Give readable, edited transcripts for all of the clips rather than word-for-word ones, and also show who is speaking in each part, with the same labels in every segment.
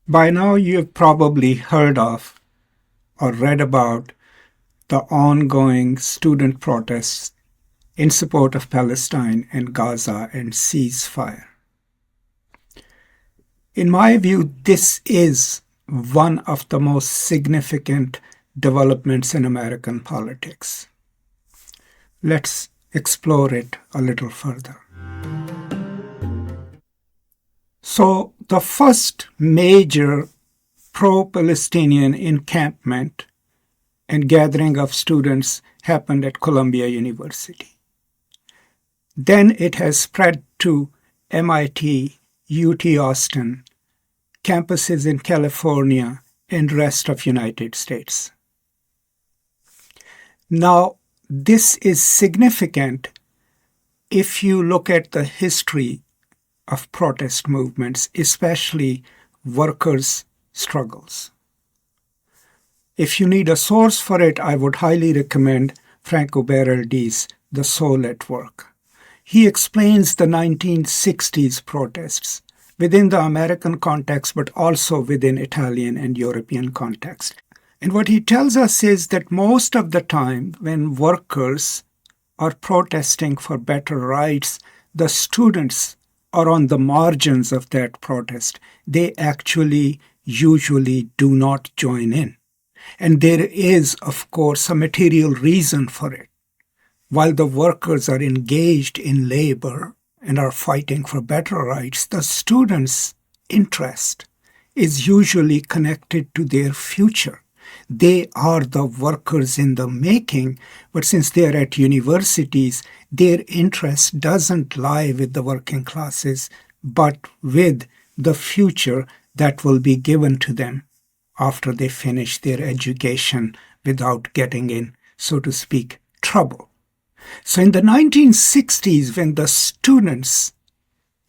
Speaker 1: By now, you've probably heard of or read about the ongoing student protests in support of Palestine and Gaza and ceasefire. In my view, this is one of the most significant developments in American politics. Let's explore it a little further. So, the first major pro-Palestinian encampment and gathering of students happened at Columbia University. Then it has spread to MIT, UT Austin, campuses in California, and rest of United States. Now, this is significant if you look at the history of protest movements, especially workers' struggles. If you need a source for it, I would highly recommend Franco Berardi's The Soul at Work. He explains the 1960s protests within the American context, but also within Italian and European context. And what he tells us is that most of the time when workers are protesting for better rights, the students are on the margins of that protest. They actually usually do not join in. And there is, of course, a material reason for it. While the workers are engaged in labor and are fighting for better rights, the students' interest is usually connected to their future. They are the workers in the making, but since they are at universities, their interest doesn't lie with the working classes, but with the future that will be given to them after they finish their education without getting in, so to speak, trouble. So in the 1960s, when the students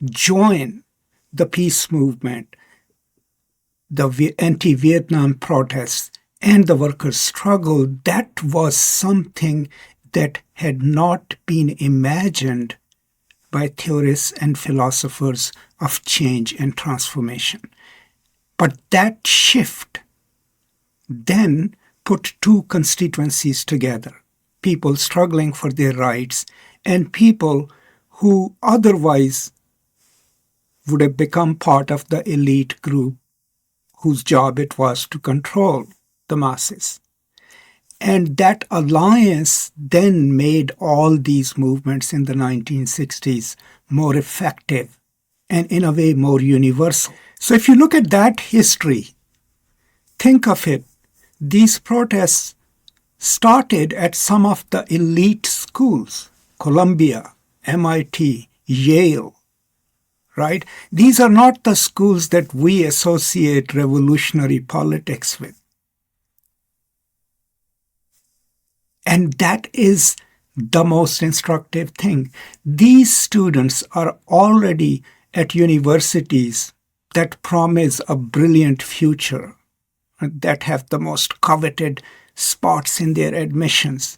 Speaker 1: join the peace movement, the anti-Vietnam protests, and the workers' struggle, that was something that had not been imagined by theorists and philosophers of change and transformation. But that shift then put two constituencies together, people struggling for their rights and people who otherwise would have become part of the elite group whose job it was to control the masses. And that alliance then made all these movements in the 1960s more effective and in a way more universal. So if you look at that history, think of it, these protests started at some of the elite schools, Columbia, MIT, Yale, right? These are not the schools that we associate revolutionary politics with. And that is the most instructive thing. These students are already at universities that promise a brilliant future, that have the most coveted spots in their admissions.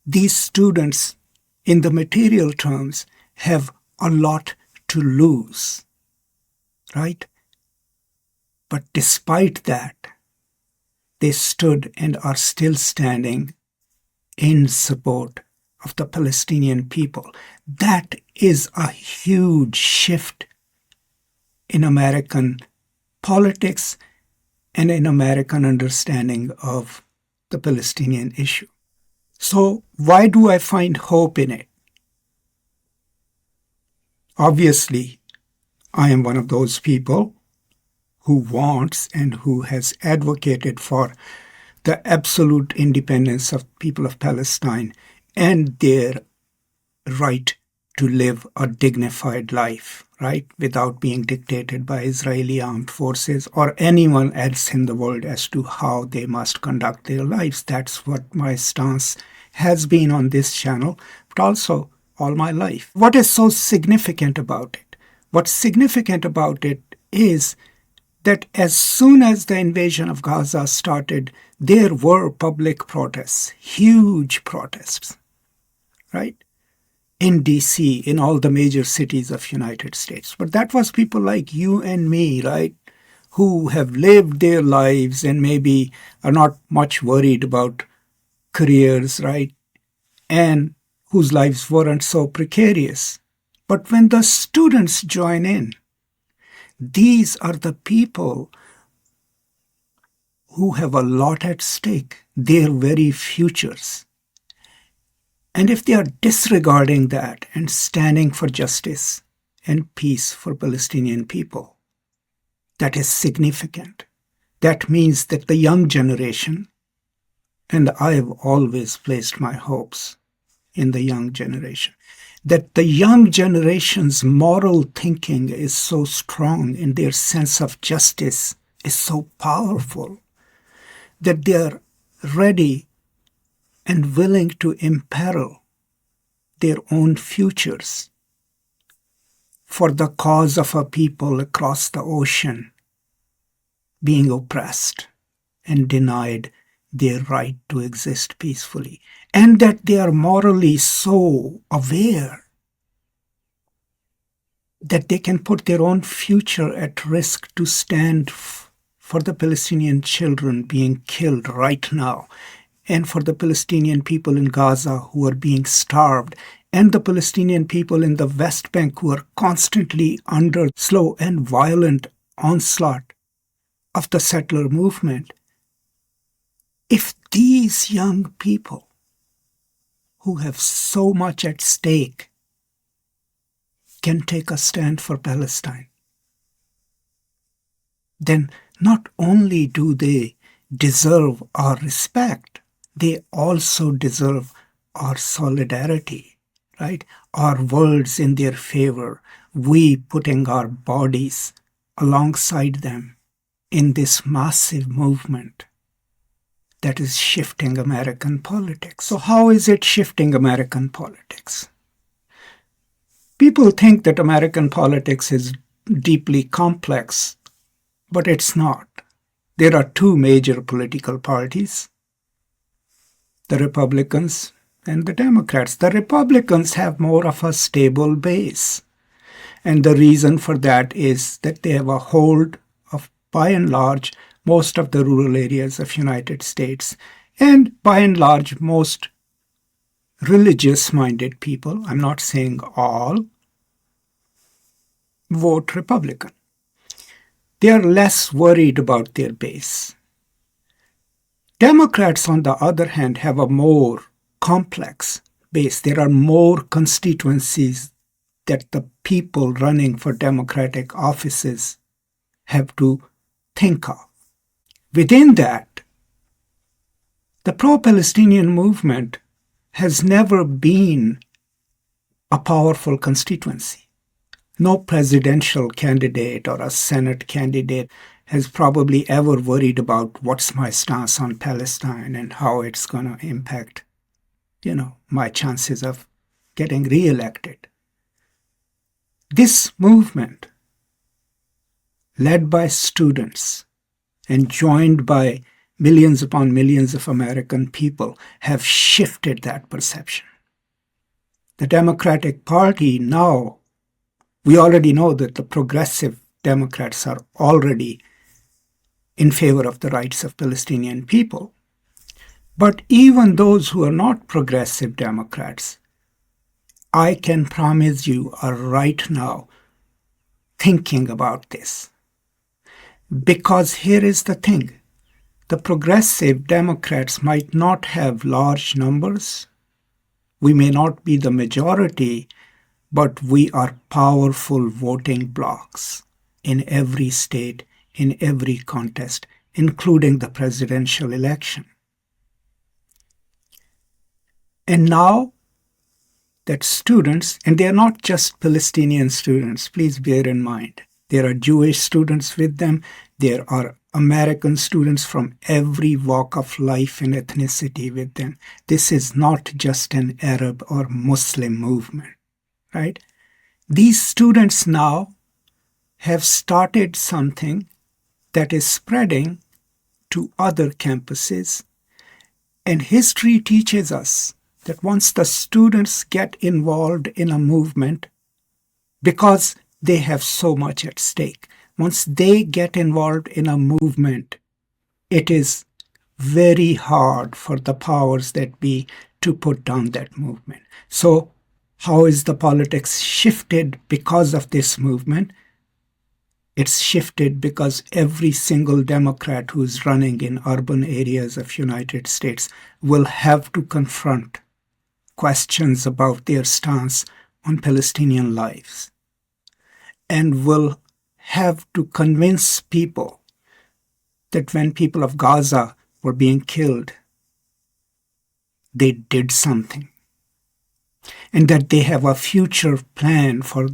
Speaker 1: These students, in the material terms, have a lot to lose, right? But despite that, they stood and are still standing in support of the Palestinian people. That is a huge shift in American politics and in American understanding of the Palestinian issue. So why do I find hope in it? Obviously, I am one of those people who wants and who has advocated for the absolute independence of people of Palestine and their right to live a dignified life, right, without being dictated by Israeli armed forces or anyone else in the world as to how they must conduct their lives. That's what my stance has been on this channel, but also all my life. What is so significant about it? What's significant about it is that as soon as the invasion of Gaza started, there were public protests, huge protests, right? In DC, in all the major cities of United States. But that was people like you and me, right? who have lived their lives and maybe are not much worried about careers, right? And whose lives weren't so precarious. But when the students join in, these are the people who have a lot at stake, their very futures. And if they are disregarding that and standing for justice and peace for Palestinian people, that is significant. That means that the young generation, and I have always placed my hopes in the young generation, that the young generation's moral thinking is so strong and their sense of justice is so powerful that they are ready and willing to imperil their own futures for the cause of a people across the ocean being oppressed and denied their right to exist peacefully, and that they are morally so aware that they can put their own future at risk to stand for the Palestinian children being killed right now, and for the Palestinian people in Gaza who are being starved, and the Palestinian people in the West Bank who are constantly under slow and violent onslaught of the settler movement. If these young people who have so much at stake can take a stand for Palestine, then not only do they deserve our respect, they also deserve our solidarity, right? Our words in their favor, we putting our bodies alongside them in this massive movement that is shifting American politics. So how is it shifting American politics? People think that American politics is deeply complex, but it's not. There are two major political parties, the Republicans and the Democrats. The Republicans have more of a stable base. And the reason for that is that they have a hold of, by and large, most of the rural areas of United States, and by and large, most religious-minded people, I'm not saying all, vote Republican. They are less worried about their base. Democrats, on the other hand, have a more complex base. There are more constituencies that the people running for Democratic offices have to think of. Within that, the pro-Palestinian movement has never been a powerful constituency. No presidential candidate or a Senate candidate has probably ever worried about what's my stance on Palestine and how it's going to impact, my chances of getting reelected. This movement, led by students and joined by millions upon millions of American people, have shifted that perception. The Democratic Party now, we already know that the progressive Democrats are already in favor of the rights of Palestinian people. But even those who are not progressive Democrats, I can promise you, are right now thinking about this. Because here is the thing. The progressive Democrats might not have large numbers. We may not be the majority, but we are powerful voting blocs in every state, in every contest, including the presidential election. And now that students, and they are not just Palestinian students, please bear in mind, there are Jewish students with them, there are American students from every walk of life and ethnicity with them. This is not just an Arab or Muslim movement, right? These students now have started something that is spreading to other campuses, and history teaches us that once the students get involved in a movement, because they have so much at stake, once they get involved in a movement, it is very hard for the powers that be to put down that movement. So how is the politics shifted because of this movement? It's shifted because every single Democrat who's running in urban areas of United States will have to confront questions about their stance on Palestinian lives and will have to convince people that when people of Gaza were being killed, they did something, and that they have a future plan for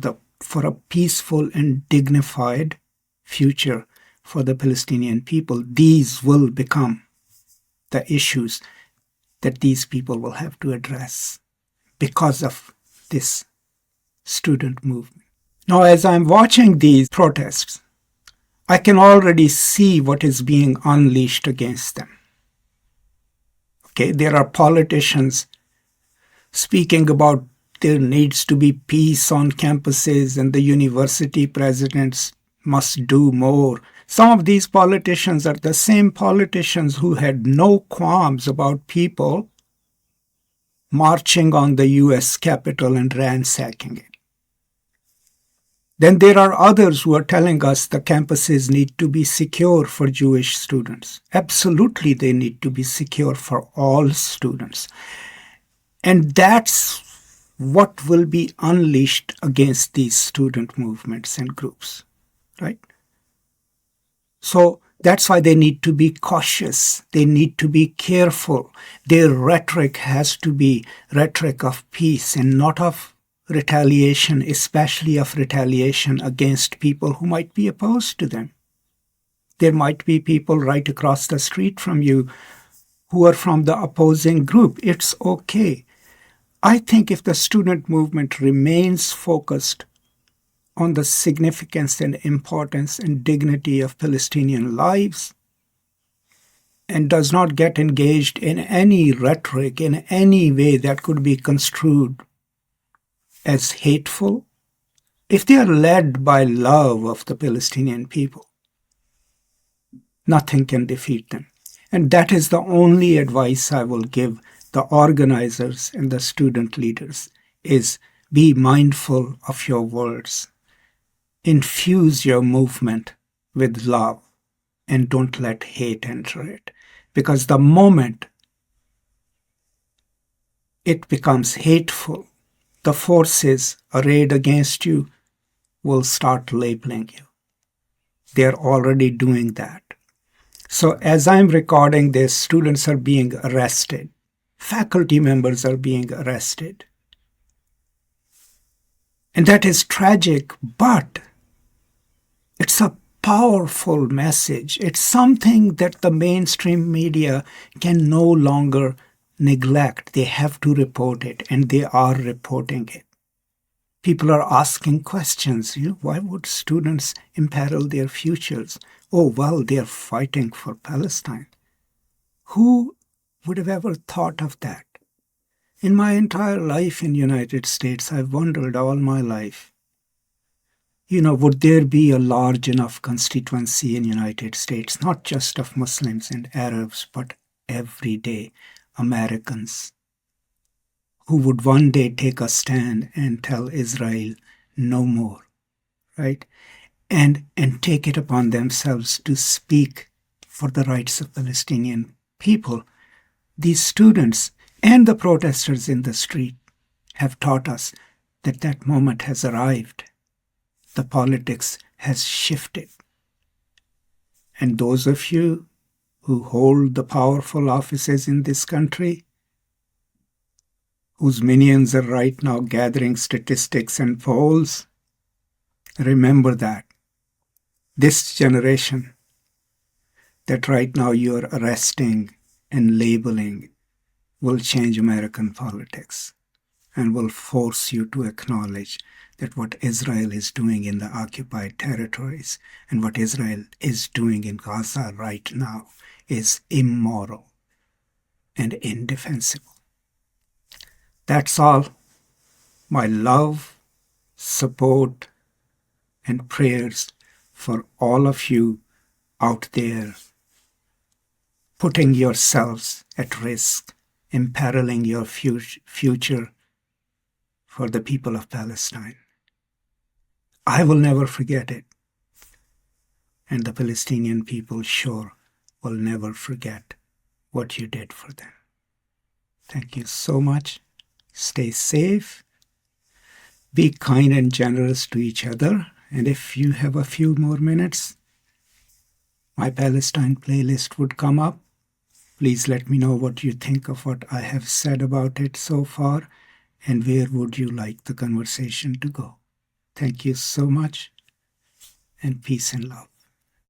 Speaker 1: a peaceful and dignified future for the Palestinian people. These will become the issues that these people will have to address because of this student movement. Now, as I'm watching these protests, I can already see what is being unleashed against them. Okay, there are politicians speaking about there needs to be peace on campuses and the university presidents must do more. Some of these politicians are the same politicians who had no qualms about people marching on the US Capitol and ransacking it. Then there are others who are telling us the campuses need to be secure for Jewish students. Absolutely, they need to be secure for all students. And that's what will be unleashed against these student movements and groups, right? So that's why they need to be cautious. They need to be careful. Their rhetoric has to be rhetoric of peace and not of retaliation, especially of retaliation against people who might be opposed to them. There might be people right across the street from you who are from the opposing group. It's okay. I think if the student movement remains focused on the significance and importance and dignity of Palestinian lives and does not get engaged in any rhetoric in any way that could be construed as hateful, if they are led by love of the Palestinian people, nothing can defeat them. And that is the only advice I will give the organizers and the student leaders is be mindful of your words. Infuse your movement with love and don't let hate enter it. Because the moment it becomes hateful, the forces arrayed against you will start labeling you. They're already doing that. So as I'm recording this, students are being arrested. Faculty members are being arrested. And that is tragic, but it's a powerful message. It's something that the mainstream media can no longer neglect. They have to report it, and they are reporting it. People are asking questions. Why would students imperil their futures? Oh, well, they're fighting for Palestine. Who would have ever thought of that? In my entire life in the United States, I've wondered all my life, would there be a large enough constituency in the United States, not just of Muslims and Arabs, but everyday Americans, who would one day take a stand and tell Israel no more, right? And take it upon themselves to speak for the rights of Palestinian people. These students and the protesters in the street have taught us that that moment has arrived. The politics has shifted. And those of you who hold the powerful offices in this country, whose minions are right now gathering statistics and polls, remember that this generation that right now you're arresting and labeling will change American politics and will force you to acknowledge that what Israel is doing in the occupied territories and what Israel is doing in Gaza right now is immoral and indefensible. That's all. My love, support, and prayers for all of you out there putting yourselves at risk, imperiling your future for the people of Palestine. I will never forget it. And the Palestinian people sure will never forget what you did for them. Thank you so much. Stay safe. Be kind and generous to each other. And if you have a few more minutes, my Palestine playlist would come up. Please let me know what you think of what I have said about it so far, and where would you like the conversation to go. Thank you so much, and peace and love.